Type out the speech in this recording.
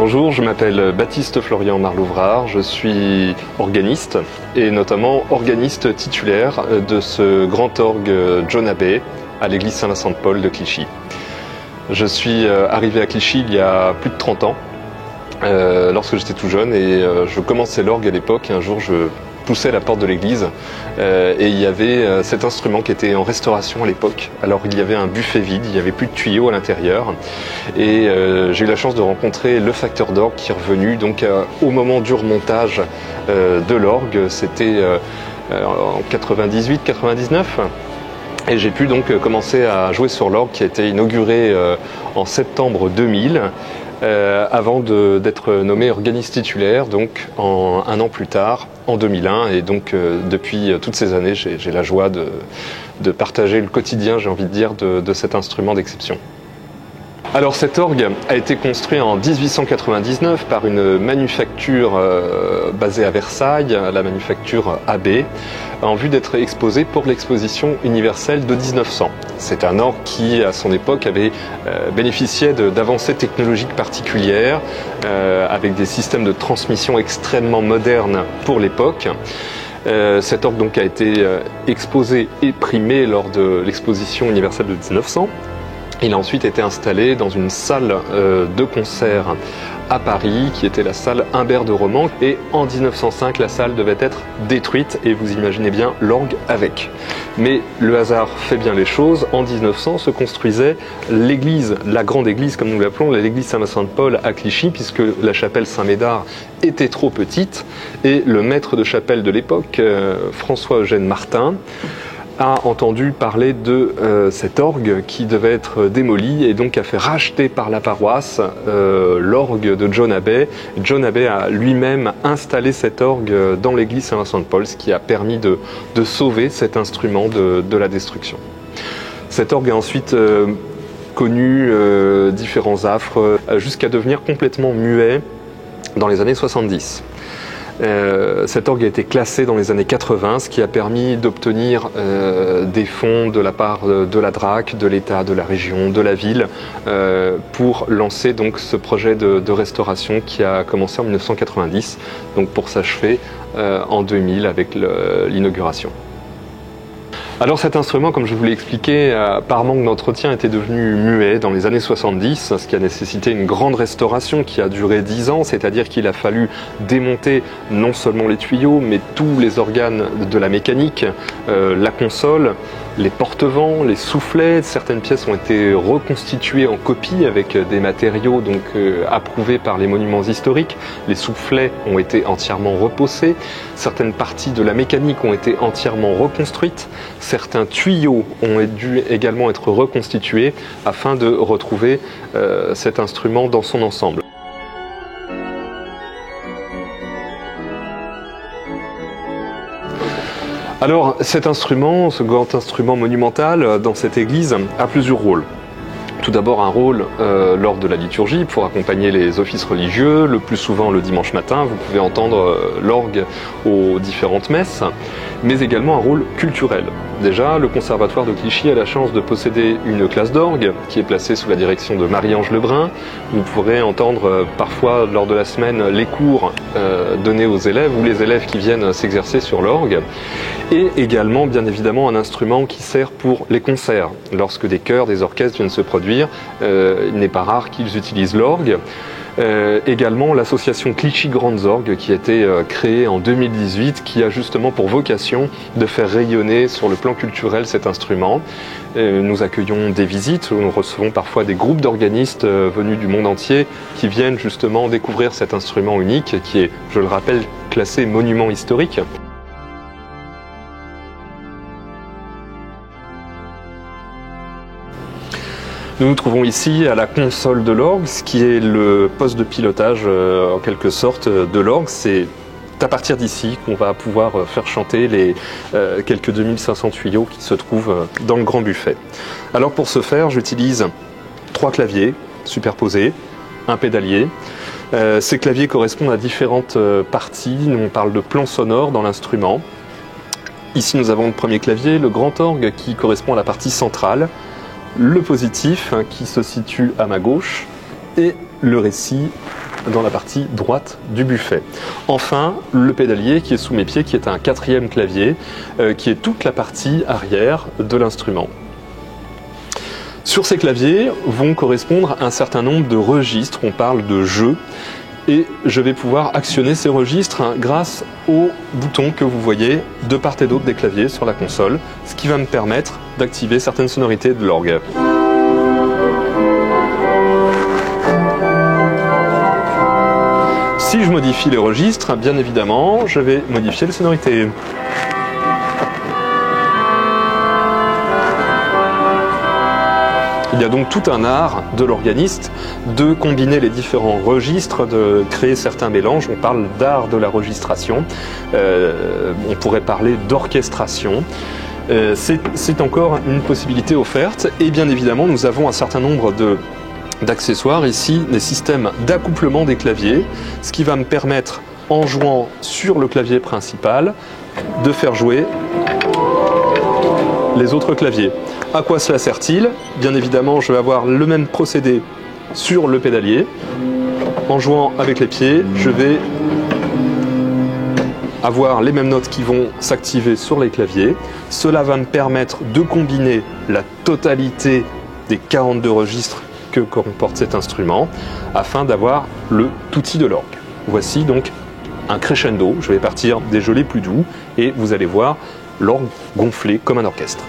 Bonjour, je m'appelle Baptiste Florian Marlouvrard, je suis organiste et notamment organiste titulaire de ce grand orgue John Abbey à l'église Saint-Vincent-de-Paul de Clichy. Je suis arrivé à Clichy il y a plus de 30 ans, lorsque j'étais tout jeune, et je commençais l'orgue à l'époque. Un jour, je poussais la porte de l'église et il y avait cet instrument qui était en restauration à l'époque. Alors il y avait un buffet vide, il n'y avait plus de tuyaux à l'intérieur, et j'ai eu la chance de rencontrer le facteur d'orgue qui est revenu donc au moment du remontage de l'orgue. C'était en 98-99. Et j'ai pu donc commencer à jouer sur l'orgue qui a été inauguré en septembre 2000, avant d'être nommé organiste titulaire, donc un an plus tard, en 2001. Et donc depuis toutes ces années, j'ai la joie de partager le quotidien, j'ai envie de dire, de cet instrument d'exception. Alors cet orgue a été construit en 1899 par une manufacture basée à Versailles, la manufacture Abbey, en vue d'être exposé pour l'exposition universelle de 1900. C'est un orgue qui, à son époque, avait bénéficié d'avancées technologiques particulières, avec des systèmes de transmission extrêmement modernes pour l'époque. Cet orgue donc a été exposé et primé lors de l'exposition universelle de 1900. Il a ensuite été installé dans une salle de concert à Paris, qui était la salle Humbert de Roman. Et en 1905, la salle devait être détruite, et vous imaginez bien l'orgue avec. Mais le hasard fait bien les choses. En 1900 se construisait l'église, la grande église comme nous l'appelons, l'église Saint-Vincent-de-Paul à Clichy, puisque la chapelle Saint-Médard était trop petite. Et le maître de chapelle de l'époque, François-Eugène Martin, a entendu parler de cet orgue qui devait être démoli, et donc a fait racheter par la paroisse l'orgue de John Abbey. John Abbey a lui-même installé cet orgue dans l'église Saint-Vincent-de-Paul, ce qui a permis de sauver cet instrument de la destruction. Cet orgue a ensuite connu différents affres jusqu'à devenir complètement muet dans les années 70. Cet orgue a été classé dans les années 80, ce qui a permis d'obtenir des fonds de la part de la DRAC, de l'État, de la région, de la ville, pour lancer donc ce projet de restauration qui a commencé en 1990, donc pour s'achever en 2000 avec l'inauguration. Alors cet instrument, comme je vous l'ai expliqué, par manque d'entretien était devenu muet dans les années 70, ce qui a nécessité une grande restauration qui a duré 10 ans, c'est-à-dire qu'il a fallu démonter non seulement les tuyaux, mais tous les organes de la mécanique, la console, les porte-vents, les soufflets. Certaines pièces ont été reconstituées en copie avec des matériaux donc approuvés par les monuments historiques. Les soufflets ont été entièrement repaussés. Certaines parties de la mécanique ont été entièrement reconstruites. Certains tuyaux ont dû également être reconstitués afin de retrouver cet instrument dans son ensemble. Alors cet instrument, ce grand instrument monumental dans cette église, a plusieurs rôles. Tout d'abord un rôle lors de la liturgie pour accompagner les offices religieux, le plus souvent le dimanche matin. Vous pouvez entendre l'orgue aux différentes messes, mais également un rôle culturel. Déjà, le Conservatoire de Clichy a la chance de posséder une classe d'orgue qui est placée sous la direction de Marie-Ange Lebrun. Vous pourrez entendre parfois lors de la semaine les cours donnés aux élèves ou les élèves qui viennent s'exercer sur l'orgue. Et également, bien évidemment, un instrument qui sert pour les concerts. Lorsque des chœurs, des orchestres viennent se produire, il n'est pas rare qu'ils utilisent l'orgue. Également l'association Clichy Grandes Orgues qui a été créée en 2018, qui a justement pour vocation de faire rayonner sur le plan culturel cet instrument. Nous accueillons des visites, nous recevons parfois des groupes d'organistes venus du monde entier qui viennent justement découvrir cet instrument unique qui est, je le rappelle, classé monument historique. Nous nous trouvons ici à la console de l'orgue, ce qui est le poste de pilotage en quelque sorte de l'orgue. C'est à partir d'ici qu'on va pouvoir faire chanter les quelques 2500 tuyaux qui se trouvent dans le grand buffet. Alors pour ce faire, j'utilise 3 claviers superposés, un pédalier. Ces claviers correspondent à différentes parties. Nous, on parle de plan sonore dans l'instrument. Ici nous avons le premier clavier, le grand orgue, qui correspond à la partie centrale. Le positif qui se situe à ma gauche et le récit dans la partie droite du buffet. Enfin, le pédalier qui est sous mes pieds, qui est un 4e clavier, qui est toute la partie arrière de l'instrument. Sur ces claviers vont correspondre un certain nombre de registres, on parle de jeux, et je vais pouvoir actionner ces registres grâce aux boutons que vous voyez de part et d'autre des claviers sur la console, ce qui va me permettre d'activer certaines sonorités de l'orgue. Si je modifie les registres, bien évidemment, je vais modifier les sonorités. Il y a donc tout un art de l'organiste de combiner les différents registres, de créer certains mélanges. On parle d'art de la registration, on pourrait parler d'orchestration. C'est encore une possibilité offerte et bien évidemment nous avons un certain nombre d'accessoires, ici des systèmes d'accouplement des claviers, ce qui va me permettre en jouant sur le clavier principal de faire jouer les autres claviers. À quoi cela sert-il? Bien évidemment, je vais avoir le même procédé sur le pédalier. En jouant avec les pieds, je vais avoir les mêmes notes qui vont s'activer sur les claviers. Cela va me permettre de combiner la totalité des 42 registres que comporte cet instrument afin d'avoir le tutti de l'orgue. Voici donc un crescendo. Je vais partir des gelés plus doux et vous allez voir l'orgue gonfler comme un orchestre.